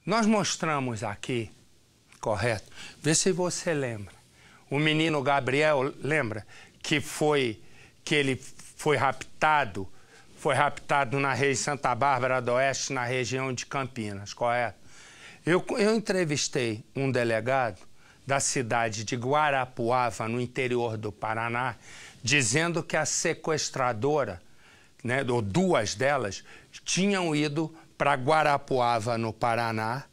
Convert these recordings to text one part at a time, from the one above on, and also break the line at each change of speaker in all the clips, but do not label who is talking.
Nós mostramos aqui, correto? Vê se você lembra. O menino Gabriel, lembra? Que ele foi raptado na região de Santa Bárbara do Oeste, na região de Campinas, correto? Eu entrevistei um delegado da cidade de Guarapuava, no interior do Paraná, dizendo que a sequestradora, né, ou duas delas, tinham ido para Guarapuava, no Paraná,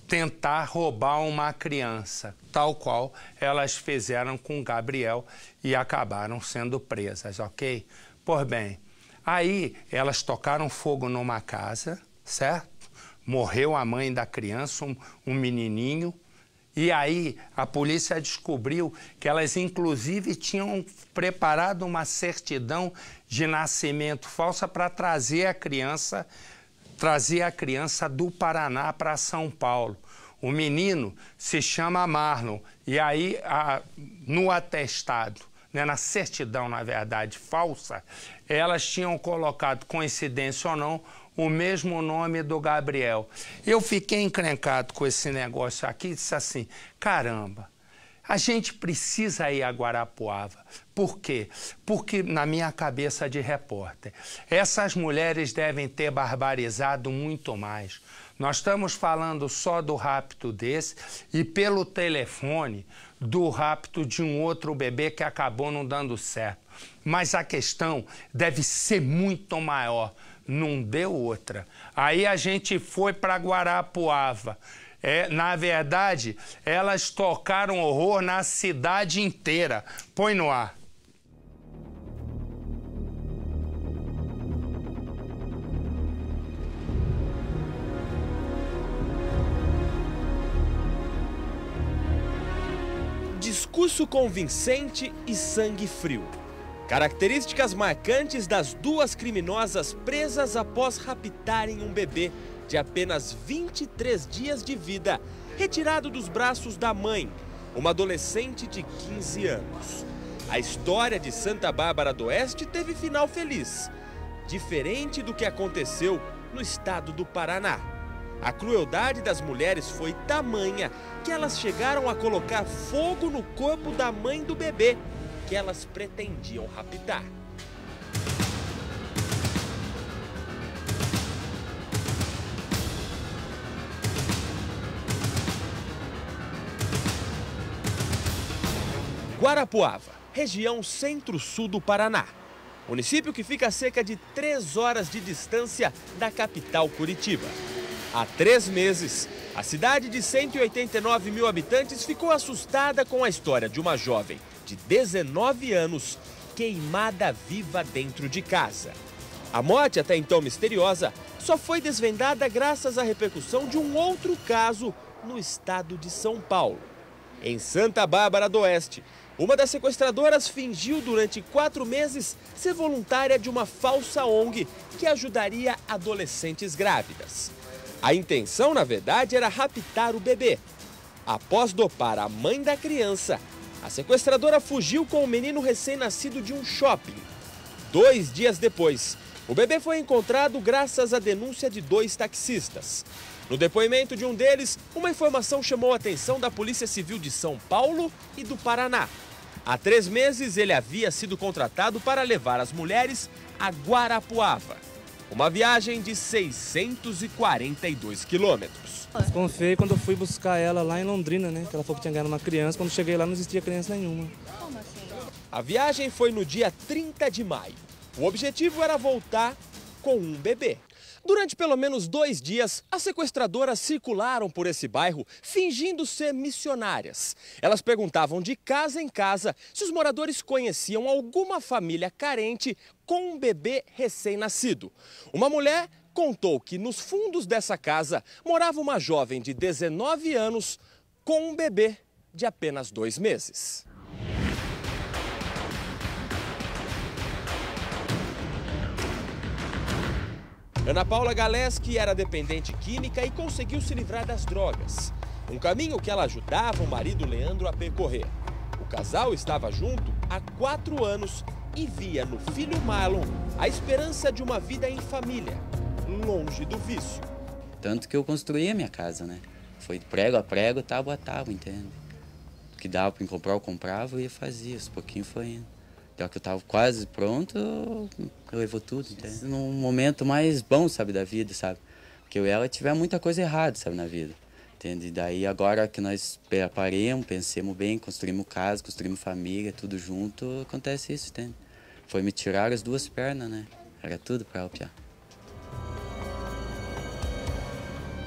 tentar roubar uma criança, tal qual elas fizeram com Gabriel e acabaram sendo presas, ok? Pois bem, aí elas tocaram fogo numa casa, certo? Morreu a mãe da criança, um menininho, e aí a polícia descobriu que elas inclusive tinham preparado uma certidão de nascimento falsa para trazer a criança do Paraná para São Paulo. O menino se chama Marlon, e aí no atestado, né, na certidão, na verdade, falsa, elas tinham colocado, coincidência ou não, o mesmo nome do Gabriel. Eu fiquei encrencado com esse negócio aqui e disse assim, caramba, a gente precisa ir a Guarapuava. Por quê? Porque, na minha cabeça de repórter, essas mulheres devem ter barbarizado muito mais. Nós estamos falando só do rapto desse e pelo telefone do rapto de um outro bebê que acabou não dando certo. Mas a questão deve ser muito maior. Não deu outra. Aí a gente foi para Guarapuava. Na verdade, elas tocaram horror na cidade inteira. Põe no ar.
Discurso convincente e sangue frio. Características marcantes das duas criminosas presas após raptarem um bebê de apenas 23 dias de vida, retirado dos braços da mãe, uma adolescente de 15 anos. A história de Santa Bárbara do Oeste teve final feliz, diferente do que aconteceu no estado do Paraná. A crueldade das mulheres foi tamanha que elas chegaram a colocar fogo no corpo da mãe do bebê, que elas pretendiam raptar. Guarapuava, região centro-sul do Paraná. Município que fica a cerca de 3 horas de distância da capital Curitiba. Há 3 meses, a cidade de 189 mil habitantes ficou assustada com a história de uma jovem de 19 anos, queimada viva dentro de casa. A morte, até então misteriosa, só foi desvendada graças à repercussão de um outro caso no estado de São Paulo. Em Santa Bárbara do Oeste, uma das sequestradoras fingiu durante 4 meses ser voluntária de uma falsa ONG que ajudaria adolescentes grávidas. A intenção, na verdade, era raptar o bebê. Após dopar a mãe da criança, a sequestradora fugiu com o menino recém-nascido de um shopping. 2 dias depois, o bebê foi encontrado graças à denúncia de 2 taxistas. No depoimento de um deles, uma informação chamou a atenção da Polícia Civil de São Paulo e do Paraná. Há 3 meses, ele havia sido contratado para levar as mulheres a Guarapuava. Uma viagem de 642 quilômetros.
Desconfiei quando eu fui buscar ela lá em Londrina, né? Que ela falou que tinha ganhado uma criança. Quando cheguei lá, não existia criança nenhuma.
Como assim?
A viagem foi no dia 30 de maio. O objetivo era voltar com um bebê. Durante pelo menos 2 dias, as sequestradoras circularam por esse bairro fingindo ser missionárias. Elas perguntavam de casa em casa se os moradores conheciam alguma família carente com um bebê recém-nascido. Uma mulher contou que nos fundos dessa casa morava uma jovem de 19 anos com um bebê de apenas 2 meses. Ana Paula Galeski era dependente química e conseguiu se livrar das drogas. Um caminho que ela ajudava o marido Leandro a percorrer. O casal estava junto há 4 anos e via no filho Marlon a esperança de uma vida em família, longe do vício.
Tanto que eu construí a minha casa, né? Foi prego a prego, tábua a tábua, entende? O que dava para comprar, eu comprava e fazia. Aos pouquinhos foi indo. Até que eu estava quase pronto, eu levou tudo, entende? Num momento mais bom, sabe, da vida, sabe? Porque eu e ela tivemos muita coisa errada, sabe, na vida. Entende? E daí agora que nós paremos, pensemos bem, construímos casa, construímos família, tudo junto, acontece isso, entende? Foi me tirar as duas pernas, né? Era tudo para ela, piar.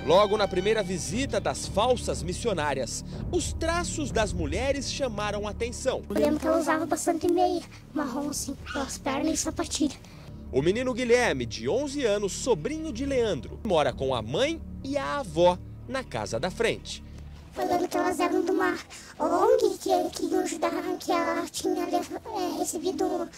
Logo na primeira visita das falsas missionárias, os traços das mulheres chamaram a atenção.
Eu lembro que ela usava bastante meia, marrom assim, pelas pernas e sapatilha.
O menino Guilherme, de 11 anos, sobrinho de Leandro, mora com a mãe e a avó na casa da frente.
Falando que elas eram de uma ONG que ajudaram, que ela tinha recebido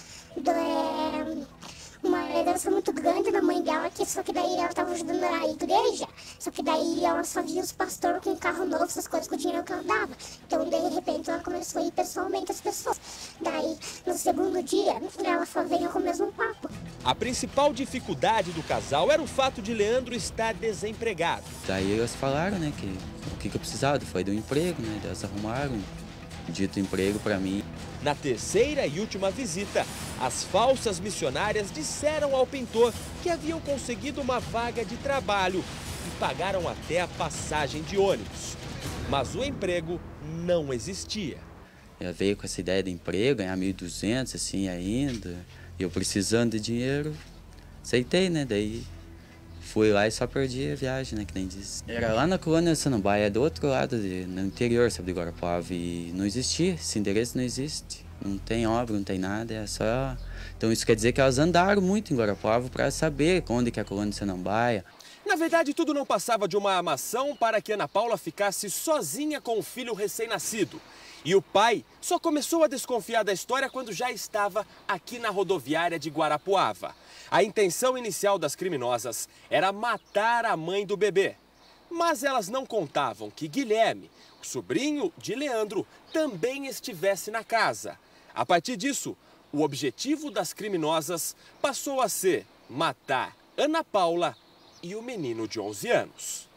uma herança muito grande da mãe dela, só que daí ela estava ajudando a igreja, só que daí ela só via os pastores com carro novo, essas coisas com o dinheiro que ela dava. Então, de repente, ela começou a ir pessoalmente às pessoas. Daí, no segundo dia, ela só veio com o mesmo papo.
A principal dificuldade do casal era o fato de Leandro estar desempregado.
Daí elas falaram, né, que o que eu precisava foi de um emprego, né? Elas arrumaram um dito emprego para mim.
Na terceira e última visita, as falsas missionárias disseram ao pintor que haviam conseguido uma vaga de trabalho e pagaram até a passagem de ônibus. Mas o emprego não existia.
Ela veio com essa ideia de emprego, ganhar 1.200 assim ainda. E eu precisando de dinheiro, aceitei, né? Daí fui lá e só perdi a viagem, né? Que nem disse. Era lá na colônia de Samambaia, do outro lado, no interior, sabe, de Guarapuava. E não existia, esse endereço não existe. Não tem obra, não tem nada, é só... Então isso quer dizer que elas andaram muito em Guarapuava para saber onde que é a colônia de Samambaia.
Na verdade, tudo não passava de uma armação para que Ana Paula ficasse sozinha com o filho recém-nascido. E o pai só começou a desconfiar da história quando já estava aqui na rodoviária de Guarapuava. A intenção inicial das criminosas era matar a mãe do bebê. Mas elas não contavam que Guilherme, o sobrinho de Leandro, também estivesse na casa. A partir disso, o objetivo das criminosas passou a ser matar Ana Paula e o menino de 11 anos.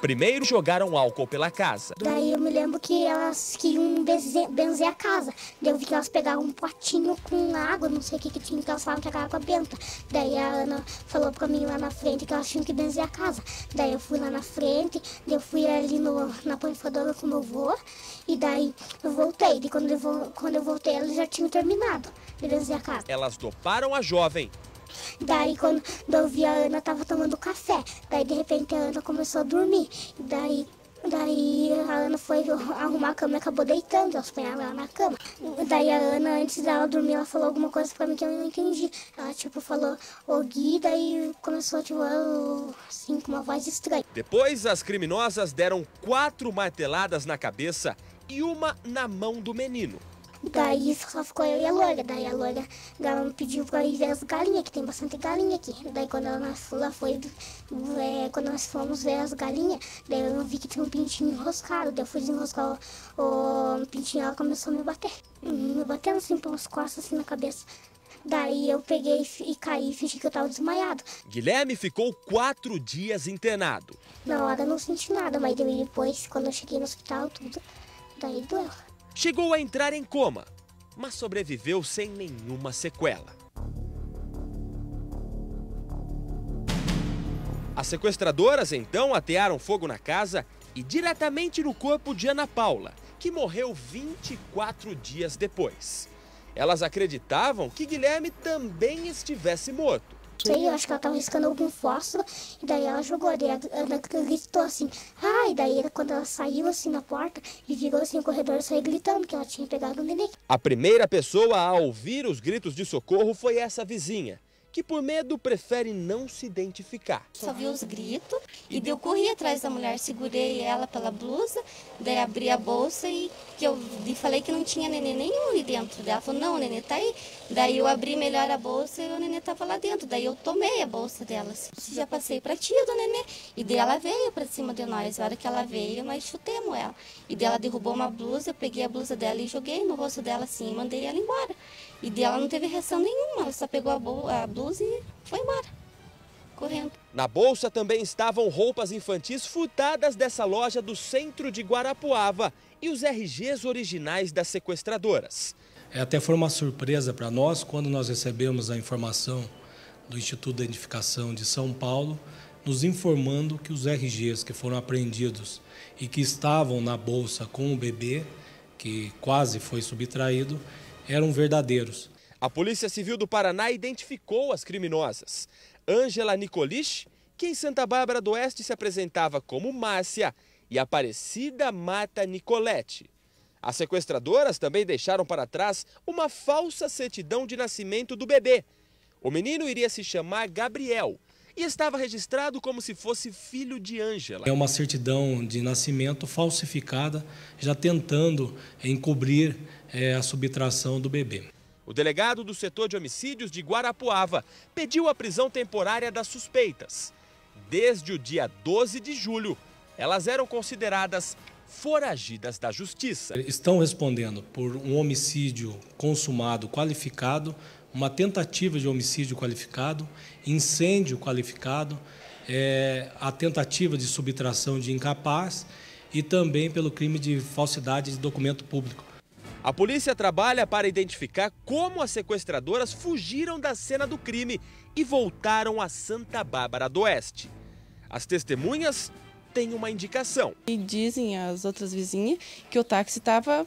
Primeiro jogaram álcool pela casa.
Daí eu me lembro que elas queriam benzer a casa. Daí eu vi que elas pegavam um potinho com água, não sei o que tinha, que elas falavam que era água benta. Daí a Ana falou pra mim lá na frente que elas tinham que benzer a casa. Daí eu fui lá na frente, daí eu fui ali na panfadora com meu avô, e daí eu voltei. E quando eu voltei, elas já tinham terminado de benzer a casa.
Elas doparam a jovem.
Daí, quando eu vi a Ana, tava tomando café. Daí, de repente, a Ana começou a dormir. Daí a Ana foi arrumar a cama e acabou deitando. Elas põem ela na cama. Daí a Ana, antes dela dormir, ela falou alguma coisa pra mim que eu não entendi. Ela, falou, ô Gui, daí começou, assim, com uma voz estranha.
Depois, as criminosas deram 4 marteladas na cabeça e uma na mão do menino.
Daí só ficou eu e a loira. Daí a loira ela me pediu pra ir ver as galinhas, que tem bastante galinha aqui. Daí quando quando nós fomos ver as galinhas, daí eu vi que tinha um pintinho enroscado. Daí eu fui desenroscar o pintinho e ela começou a me bater. Me batendo assim pelas costas, assim na cabeça. Daí eu peguei e caí e fingi que eu tava desmaiado.
Guilherme ficou 4 dias internado.
Na hora eu não senti nada, mas depois, quando eu cheguei no hospital, tudo, daí doeu.
Chegou a entrar em coma, mas sobreviveu sem nenhuma sequela. As sequestradoras então atearam fogo na casa e diretamente no corpo de Ana Paula, que morreu 24 dias depois. Elas acreditavam que Guilherme também estivesse morto.
Eu acho que ela estava riscando algum fósforo, e daí ela jogou, daí a Ana gritou assim, e daí quando ela saiu assim na porta e virou assim no corredor, eu saí gritando que ela tinha pegado o neném.
A primeira pessoa a ouvir os gritos de socorro foi essa vizinha, que por medo prefere não se identificar.
Só vi os gritos e daí eu corri atrás da mulher, segurei ela pela blusa, daí abri a bolsa e falei que não tinha neném nenhum ali dentro. Daí ela falou, não, o neném tá aí. Daí eu abri melhor a bolsa e o neném tava lá dentro. Daí eu tomei a bolsa dela, assim. Já passei pra tia do neném. E daí ela veio pra cima de nós. A hora que ela veio, nós chutemos ela. E daí ela derrubou uma blusa, eu peguei a blusa dela e joguei no rosto dela assim e mandei ela embora. E daí ela não teve reação nenhuma, ela só pegou a blusa e foi embora, correndo.
Na bolsa também estavam roupas infantis furtadas dessa loja do centro de Guarapuava e os RGs originais das sequestradoras.
Até foi uma surpresa para nós quando nós recebemos a informação do Instituto de Identificação de São Paulo, nos informando que os RGs que foram apreendidos e que estavam na bolsa com o bebê, que quase foi subtraído, eram verdadeiros.
A Polícia Civil do Paraná identificou as criminosas. Ângela Nicolich, que em Santa Bárbara do Oeste se apresentava como Márcia, e Aparecida Marta Nicolete. As sequestradoras também deixaram para trás uma falsa certidão de nascimento do bebê. O menino iria se chamar Gabriel e estava registrado como se fosse filho de Ângela.
É uma certidão de nascimento falsificada, já tentando encobrir a subtração do bebê.
O delegado do setor de homicídios de Guarapuava pediu a prisão temporária das suspeitas. Desde o dia 12 de julho, elas eram consideradas foragidas da justiça.
Estão respondendo por um homicídio consumado qualificado, uma tentativa de homicídio qualificado, incêndio qualificado, a tentativa de subtração de incapaz e também pelo crime de falsidade de documento público.
A polícia trabalha para identificar como as sequestradoras fugiram da cena do crime e voltaram a Santa Bárbara do Oeste. As testemunhas têm uma indicação.
E dizem as outras vizinhas que o táxi estava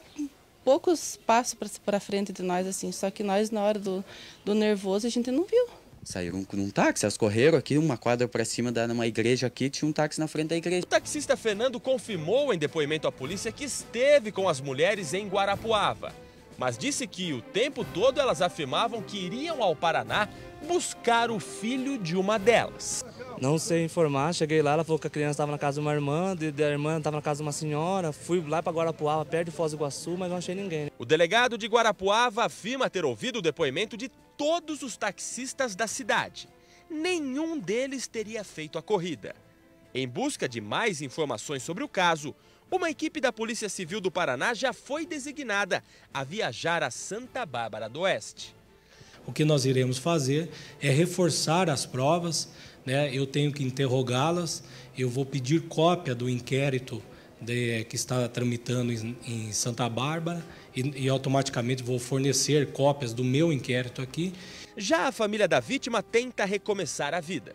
poucos passos para frente de nós, assim, só que nós, na hora do nervoso, a gente não viu.
Saíram com um táxi, elas correram aqui, uma quadra para cima numa igreja aqui, tinha um táxi na frente da igreja.
O taxista Fernando confirmou em depoimento à polícia que esteve com as mulheres em Guarapuava, mas disse que o tempo todo elas afirmavam que iriam ao Paraná buscar o filho de uma delas.
Não sei informar, cheguei lá, ela falou que a criança estava na casa de uma irmã, a irmã estava na casa de uma senhora, fui lá para Guarapuava, perto de Foz do Iguaçu, mas não achei ninguém.
O delegado de Guarapuava afirma ter ouvido o depoimento de todos os taxistas da cidade. Nenhum deles teria feito a corrida. Em busca de mais informações sobre o caso, uma equipe da Polícia Civil do Paraná já foi designada a viajar a Santa Bárbara do Oeste.
O que nós iremos fazer é reforçar as provas, né? Eu tenho que interrogá-las, eu vou pedir cópia do inquérito que está tramitando em Santa Bárbara e automaticamente vou fornecer cópias do meu inquérito aqui.
Já a família da vítima tenta recomeçar a vida.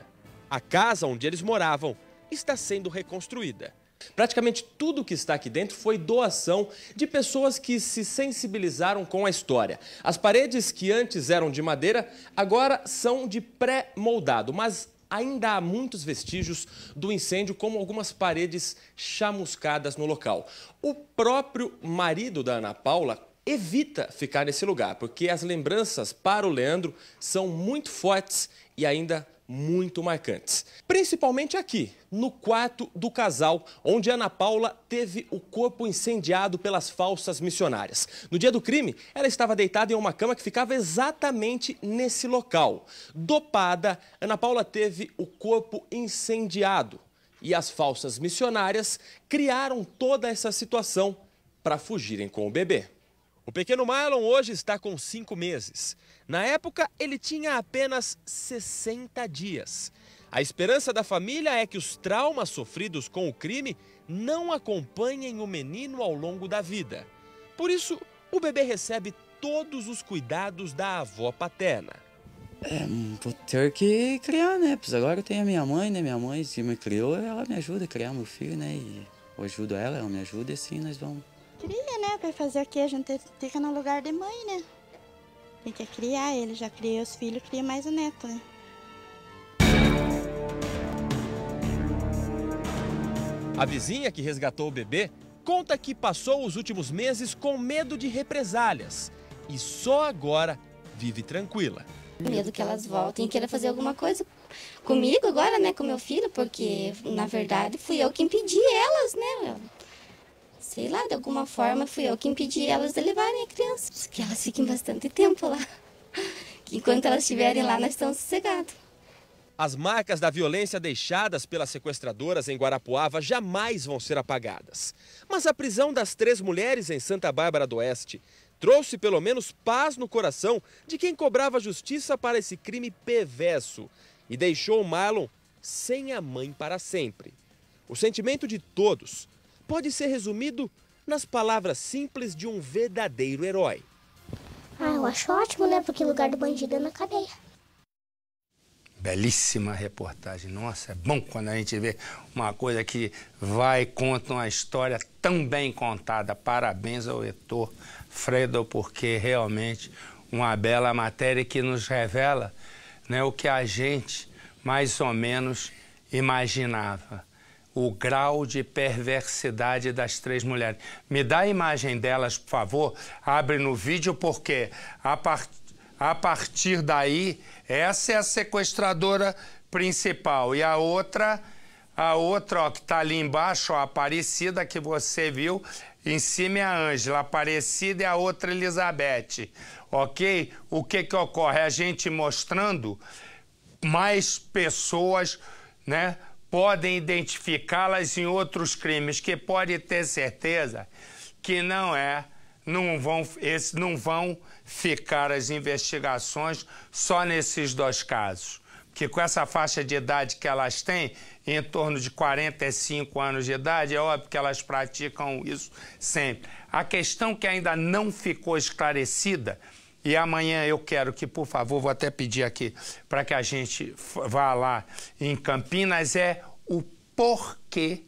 A casa onde eles moravam está sendo reconstruída. Praticamente tudo que está aqui dentro foi doação de pessoas que se sensibilizaram com a história. As paredes que antes eram de madeira, agora são de pré-moldado, mas ainda há muitos vestígios do incêndio, como algumas paredes chamuscadas no local. O próprio marido da Ana Paula evita ficar nesse lugar, porque as lembranças para o Leandro são muito fortes e ainda muito marcantes. Principalmente aqui, no quarto do casal, onde Ana Paula teve o corpo incendiado pelas falsas missionárias. No dia do crime, ela estava deitada em uma cama que ficava exatamente nesse local. Dopada, Ana Paula teve o corpo incendiado e as falsas missionárias criaram toda essa situação para fugirem com o bebê. O pequeno Marlon hoje está com 5 meses. Na época, ele tinha apenas 60 dias. A esperança da família é que os traumas sofridos com o crime não acompanhem o menino ao longo da vida. Por isso, o bebê recebe todos os cuidados da avó paterna.
Vou ter que criar, né? Pois agora eu tenho a minha mãe, né? Minha mãe, se me criou, ela me ajuda a criar meu filho, né? E eu ajudo ela me ajuda e assim nós vamos.
Cria, né? Para fazer o quê? A gente fica no lugar de mãe, né? Tem que criar ele, já cria os filhos, cria mais o neto, né?
A vizinha que resgatou o bebê conta que passou os últimos meses com medo de represálias e só agora vive tranquila.
Medo que elas voltem e queiram fazer alguma coisa comigo agora, né? Com meu filho, porque na verdade fui eu que impedi elas, né? Sei lá, de alguma forma fui eu que impedi elas de levarem a criança. Que elas fiquem bastante tempo lá. Que enquanto elas estiverem lá, nós estamos sossegados.
As marcas da violência deixadas pelas sequestradoras em Guarapuava jamais vão ser apagadas. Mas a prisão das 3 mulheres em Santa Bárbara do Oeste trouxe pelo menos paz no coração de quem cobrava justiça para esse crime perverso e deixou o Marlon sem a mãe para sempre. O sentimento de todos pode ser resumido nas palavras simples de um verdadeiro herói.
Eu acho ótimo, né? Porque lugar do bandido é na cadeia.
Belíssima reportagem. Nossa, é bom quando a gente vê uma coisa que vai conta uma história tão bem contada. Parabéns ao Heitor Fredo, porque realmente uma bela matéria que nos revela, né, o que a gente mais ou menos imaginava. O grau de perversidade das três mulheres. Me dá a imagem delas, por favor. Abre no vídeo, porque a partir daí, essa é a sequestradora principal. E a outra ó, que está ali embaixo, ó, a Aparecida, que você viu, em cima é a Ângela, a Aparecida e a outra Elizabeth. Ok? O que ocorre? A gente mostrando mais pessoas, né? Podem identificá-las em outros crimes, que pode ter certeza que não vão ficar as investigações só nesses dois casos. Porque com essa faixa de idade que elas têm, em torno de 45 anos de idade, é óbvio que elas praticam isso sempre. A questão que ainda não ficou esclarecida, e amanhã eu quero que, por favor, vou até pedir aqui para que a gente vá lá em Campinas, é o porquê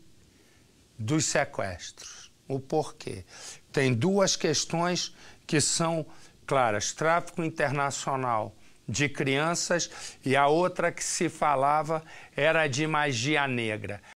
dos sequestros. O porquê. Tem duas questões que são claras: tráfico internacional de crianças, e a outra que se falava era de magia negra.